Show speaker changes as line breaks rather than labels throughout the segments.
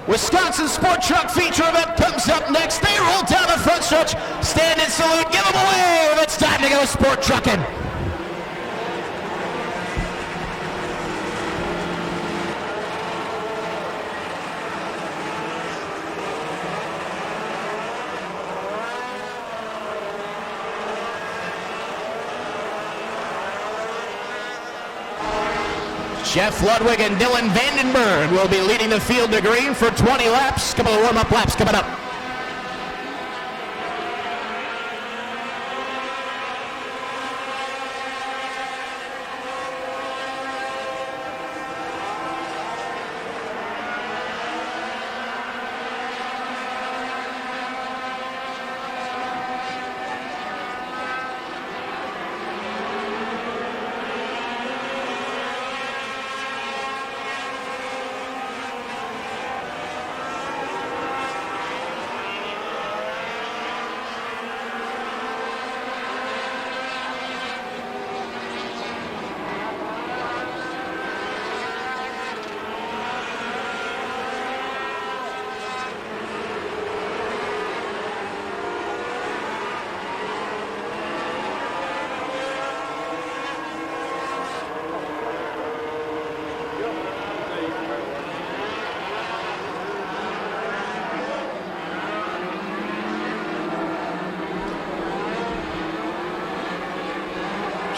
Wisconsin Sport Truck feature event comes up next. They roll down the front stretch. Stand and salute. Give them a wave. It's time to go sport trucking. Jeff Ludwig and Dylan Vandenberg will be leading the field to green for 20 laps. Couple of warm-up laps coming up.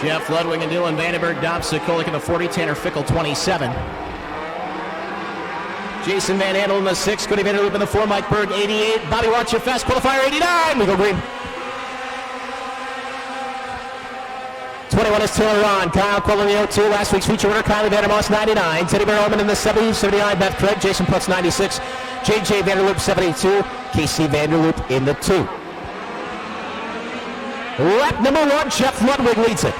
Jeff Ludwig and Dylan Vandenberg, Dom Sikolik in the 40, Tanner Fickle 27. Jason Van Andel in the 6, Cody Vanderloop in the 4, Mike Berg 88, Bobby Watch fast qualifier 89, we go green. 21 is Taylor Ron, Kyle Quillen in the 02, last week's feature winner Kylie Vandermoss 99, Teddy Bear Ullman in the 70, 79 Beth Craig, Jason Putz 96, JJ Vanderloop 72, Casey Vanderloop in the 2. Lap number 1, Jeff Ludwig leads it.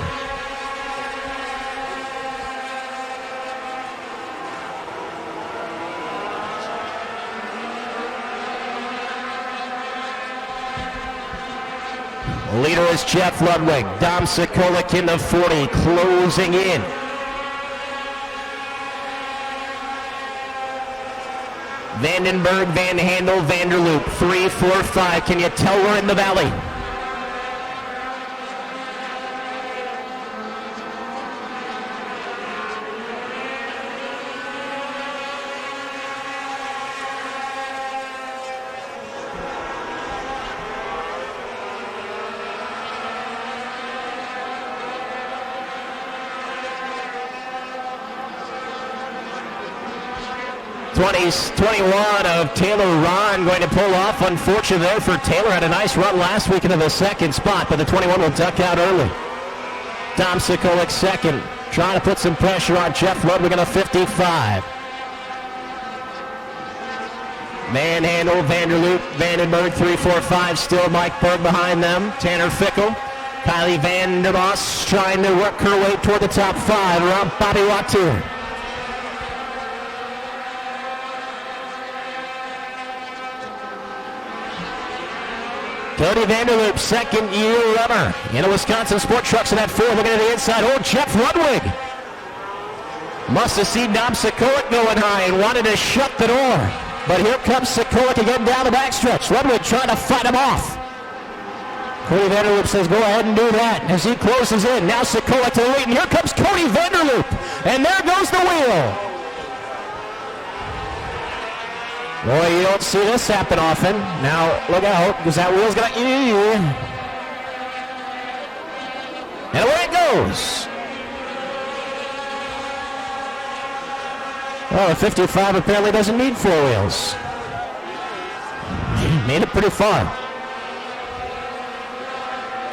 Leader is Jeff Ludwig. Dom Sikolik in the 40, closing in. Vandenberg, Van Handel, Vanderloop, 3, 4, 5. Can you tell we're in the valley? '20s, 21 of Taylor Ron going to pull off. Unfortunate there for Taylor. Had a nice run last week into the second spot, but the 21 will duck out early. Dom Sikolik second, trying to put some pressure on Jeff Ludwig in a 55. Manhandle, Vanderloop, Vandenberg, 3, 4, 5. Still Mike Berg behind them. Tanner Fickle, Kylie Vandermoss trying to work her way toward the top 5 around Bobby Wattier. Cody Vanderloop, second-year runner in a Wisconsin Sport Trucks in that 4, looking at the inside. Oh, Jeff Ludwig must have seen Dom Sikolik going high and wanted to shut the door. But here comes Sikolik again down the backstretch. Ludwig trying to fight him off. Cody Vanderloop says, go ahead and do that as he closes in. Now Sikolik to the lead, and here comes Cody Vanderloop. And there goes the wheel. Boy, you don't see this happen often. Now, look out, because that wheel's going to... And away it goes. Well, the 55 apparently doesn't need 4 wheels. He made it pretty far.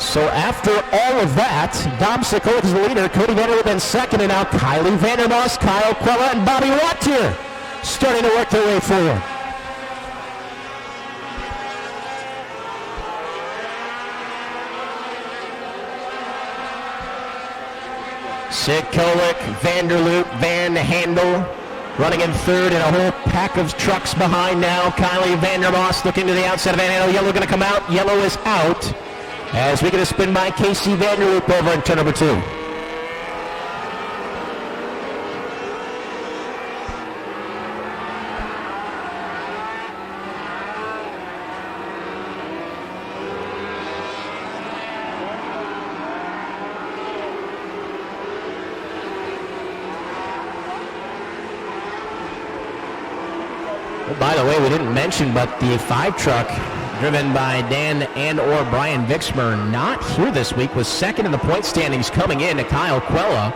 So after all of that, Dom Sikolik is the leader, Cody Vanderloop in second, and now Kylie Vandermoss, Kyle Quella, and Bobby Wattier starting to work their way forward. Sikolik, Vanderloop, Van Handel running in third, and a whole pack of trucks behind now. Kylie Vandermoss looking to the outside of Van Handel. Yellow going to come out. Yellow is out as we get a spin by Casey Vanderloop over in turn number 2. Oh, by the way, we didn't mention, but the 5 truck driven by Dan and or Brian Vixmer, not here this week, was second in the point standings coming in to Kyle Quella.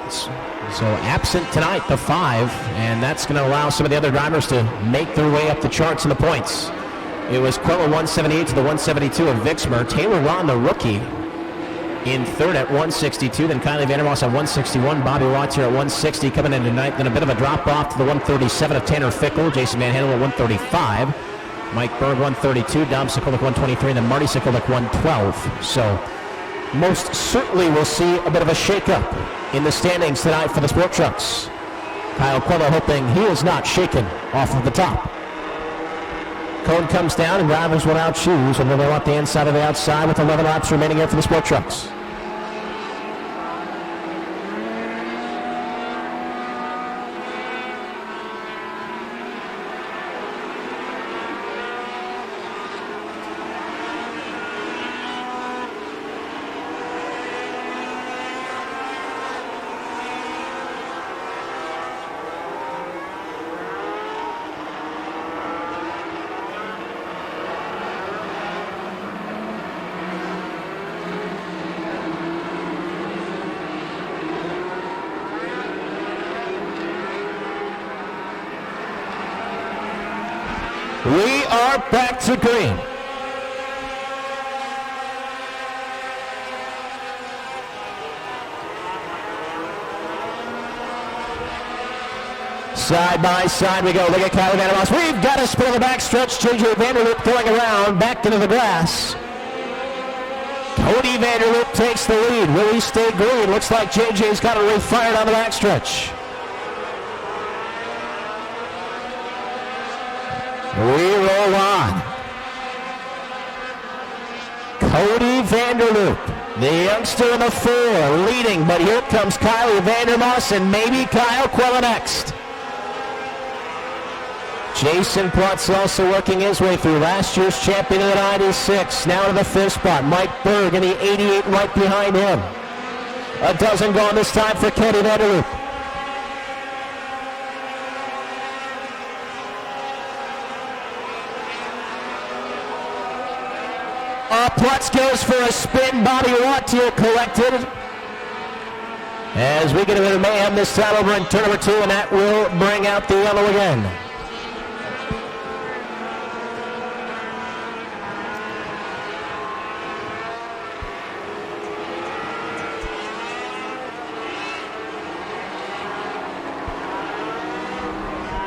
So absent tonight, the 5, and that's going to allow some of the other drivers to make their way up the charts in the points. It was Quella 178 to the 172 of Vixmer. Taylor Ron, the rookie, in third at 162. Then Kylie Vandermoss at 161. Bobby Watts here at 160 coming in tonight. Then a bit of a drop off to the 137 of Tanner Fickle. Jason Van Handel at 135. Mike Berg 132. Dom Sikolik 123. And then Marty Sikolik 112. So most certainly we'll see a bit of a shakeup in the standings tonight for the Sport Trucks. Kyle Quella hoping he is not shaken off of the top. Cone comes down and drivers without shoes, and then they want the inside of the outside with 11 laps remaining here for the Sport Trucks. We are back to green. Side by side we go. Look at Kylie Vandermoss. We've got a spin on the backstretch. JJ Vanderloop going around back into the grass. Cody Vanderloop takes the lead. Will he stay green? Looks like JJ's got it refired on the backstretch. We roll on. Cody Vanderloop, the youngster in the 4, leading, but here comes Kylie Vandermoss and maybe Kyle Quella next. Jason Plutz also working his way through. Last year's champion in the 96, now to the 5th spot. Mike Berg in the 88 right behind him. A dozen gone this time for Cody Vanderloop. Plutz goes for a spin. Bobby Wattier collected. As we get a bit of mayhem this time over in turn number 2, and that will bring out the yellow again.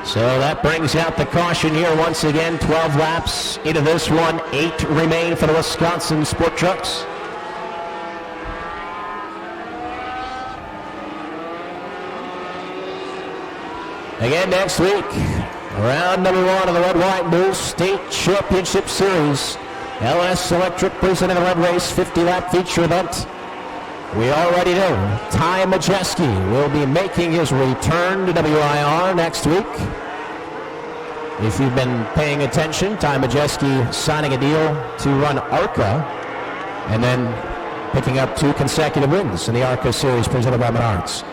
So that brings out the caution here once again. 12 laps into this one. 8 remain for the Wisconsin Sport Trucks. Again next week, round number 1 of the Red, White, Blue State Championship Series. LS Electric presenting the Red Race 50-lap feature event. We already know Ty Majeski will be making his return to WIR next week. If you've been paying attention, Ty Majeski signing a deal to run ARCA and then picking up 2 consecutive wins in the ARCA Series presented by Menards.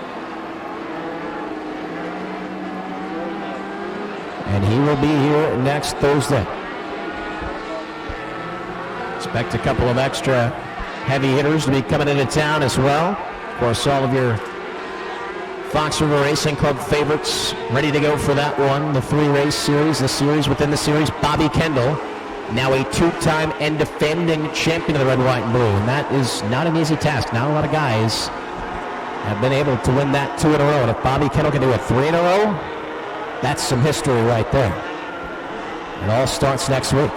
And he will be here next Thursday. Expect a couple of extra heavy hitters to be coming into town as well. Of course, all of your Fox River Racing Club favorites ready to go for that one. The 3-race series, the series within the series. Bobby Kendall, now a 2-time and defending champion of the Red, White, and Blue. And that is not an easy task. Not a lot of guys have been able to win that 2 in a row. And if Bobby Kendall can do it 3 in a row, that's some history right there. It all starts next week.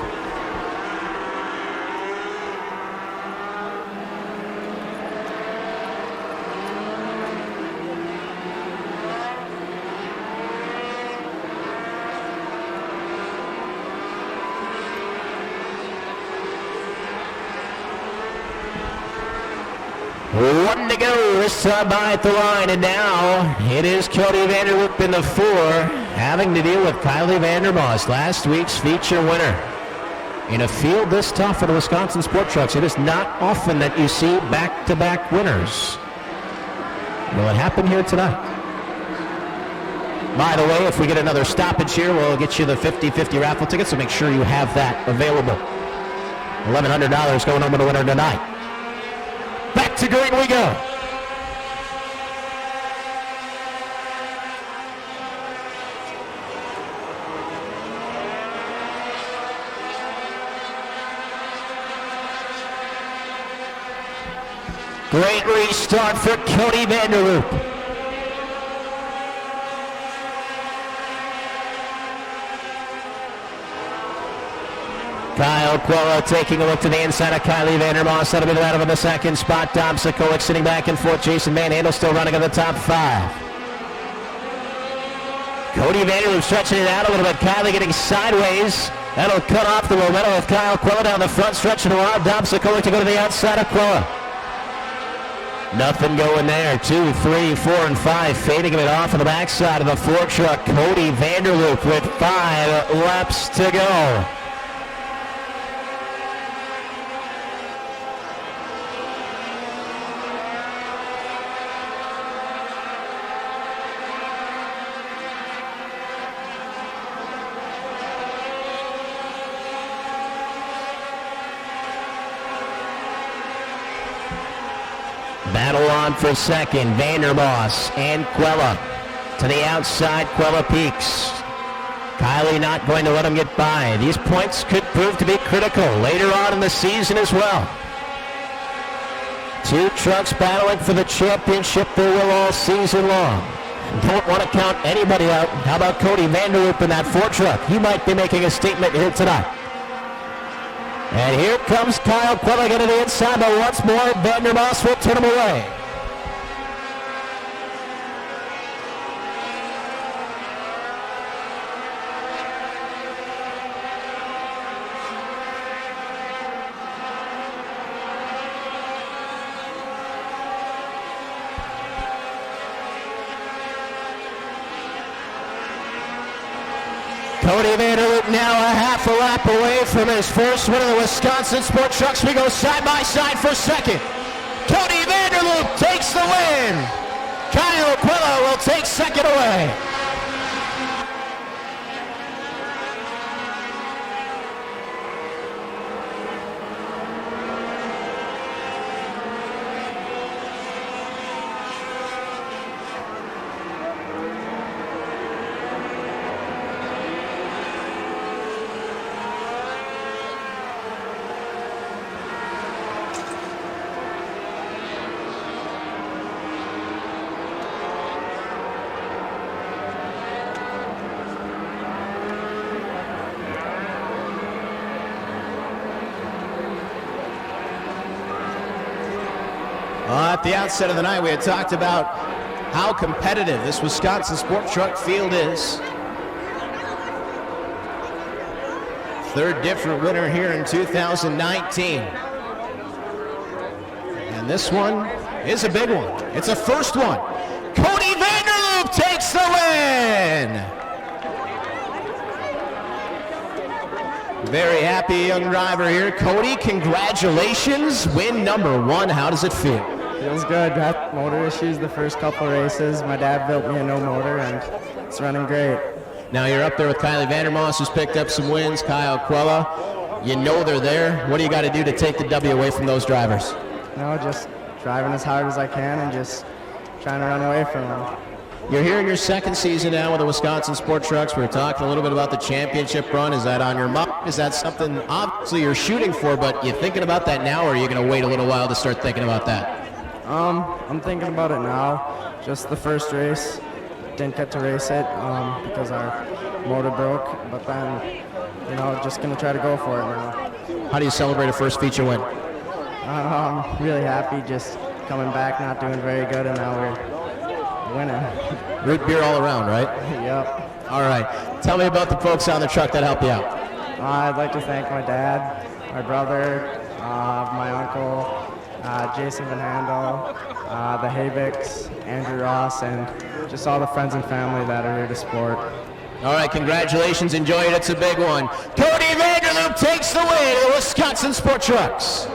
One to go, this time by at the line, and now it is Cody Vanderloop in the 4, having to deal with Kylie Vandermoss, last week's feature winner. In a field this tough for the Wisconsin Sport Trucks, it is not often that you see back-to-back winners. Will it happen here tonight? By the way, if we get another stoppage here, we'll get you the 50-50 raffle ticket, so make sure you have that available. $1,100 going home to the winner tonight. Back to green we go. Great restart for Cody Vanderloop. Kyle Quella taking a look to the inside of Kylie Vandermoss. That'll be the out of the second spot. Dom Sikolik sitting back and forth. Jason Manhandle still running in the top 5. Cody Vanderloop stretching it out a little bit. Kylie getting sideways. That'll cut off the momentum of Kyle Quella down the front stretch and around. Dom Sikolik to go to the outside of Quella. Nothing going there. 2, 3, 4, and 5. Fading it off of the backside of the Ford truck. Cody Vanderloop with 5 laps to go. Battle on for second. Vandermoss and Quella. To the outside, Quella peaks. Kylie not going to let him get by. These points could prove to be critical later on in the season as well. 2 trucks battling for the championship. They will all season long. Don't want to count anybody out. How about Cody Vanderloop in that Ford truck? He might be making a statement here tonight. And here comes Kyle Quella getting the inside, but once more, Vandermoss will turn him away. Cody Vanderloop now a half a lap away from his first win of the Wisconsin Sport Trucks. We go side by side for second. Cody Vanderloop takes the win. Kyle Quella will take second away.
At the outset of the night, we had talked about how competitive this Wisconsin Sport Truck field is. Third different winner here in 2019. And this one is a big one. It's a first one. Cody Vanderloop takes the win! Very happy young driver here. Cody, congratulations. Win number 1. How does it feel?
Feels good. Had motor issues the first couple races. My dad built me a no motor, and it's running great.
Now you're up there with Kylie Vandermoss, who's picked up some wins. Kyle Quella, you know they're there. What do you got to do to take the W away from those drivers?
No, just driving as hard as I can and just trying to run away from them.
You're here in your second season now with the Wisconsin Sport Trucks. We were talking a little bit about the championship run. Is that on your mind? Is that something obviously you're shooting for, but you thinking about that now, or are you going to wait a little while to start thinking about that?
I'm thinking about it now. Just the first race, didn't get to race it because our motor broke. But then, just gonna try to go for it now.
How do you celebrate a first feature win?
I'm really happy, just coming back, not doing very good, and now we're winning.
Root beer all around, right?
Yep.
All right. Tell me about the folks on the truck that helped you out.
I'd like to thank my dad, my brother, my uncle, Jason Van Handel, the Havicks, Andrew Ross, and just all the friends and family that are here to support.
All right, congratulations. Enjoy it. It's a big one. Cody Vanderloop takes the win of the Wisconsin Sport Trucks.